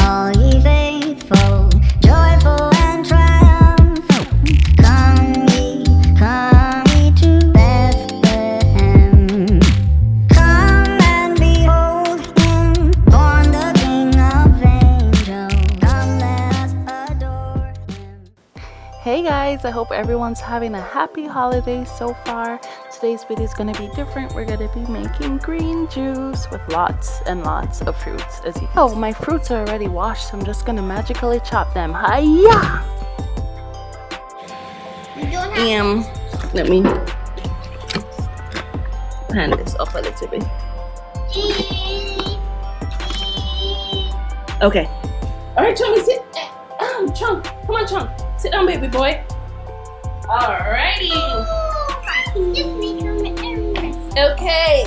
all ye faithful, joyful and triumphant. Come ye to Bethlehem. Come and behold him, born the King of angels. Come, let us adore him. Hey guys, I hope everyone's having a happy holiday so far. Today's video is going to be different. We're going to be making green juice with lots and lots of fruits, as you can see. Oh, my fruits are already washed, so I'm just going to magically chop them. Hiya! Let me pan this off a little bit. Okay. Alright, Chunky, sit. Chunk, come on, Chunk. Sit down, baby boy. Alrighty. Okay.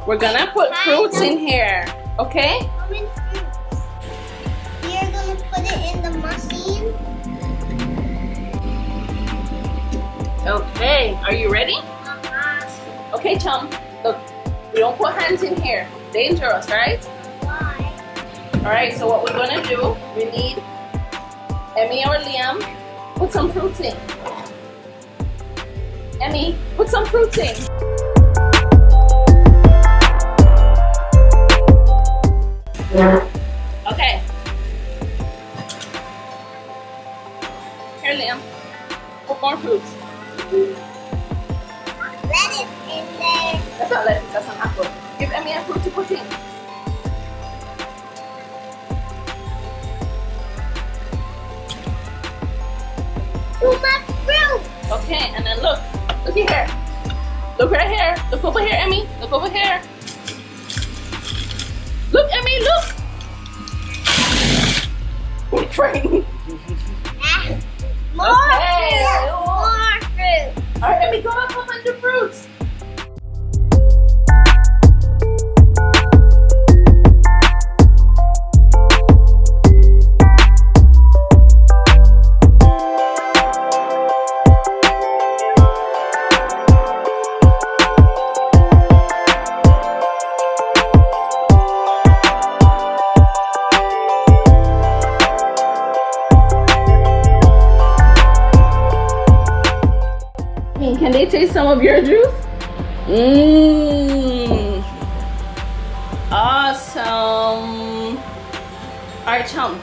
We're gonna put fruits in here, okay? You're gonna put it in the machine. Okay, are you ready? Okay, chum. Look, we don't put hands in here. Dangerous, right? Why? Alright, so what we're gonna do, we need Emmy or Liam, put some fruits in. Emmy, put some fruits in. Okay. Here, Liam. Put more fruits. Lettuce in there. That's not lettuce, that's an apple. Give Emmy a fruit to put in. Too much fruit. Okay, and then look here. Look right here. Look over here, Emmy. Look over here. Look, Emmy, look. Which way? More Okay. fruit. More fruit. All right, Emmy, go up on the fruits. Can they taste some of your juice? Mmm. Awesome. Alright, chum.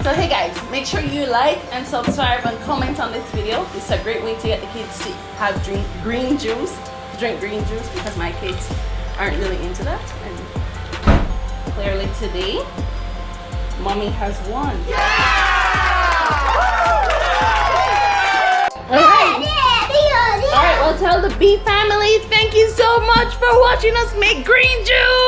So hey guys, make sure you like and subscribe and comment on this video. It's a great way to get the kids to drink green juice because my kids aren't really into that. And clearly today, mommy has won. Alright, well tell the B family thank you so much for watching us make green juice!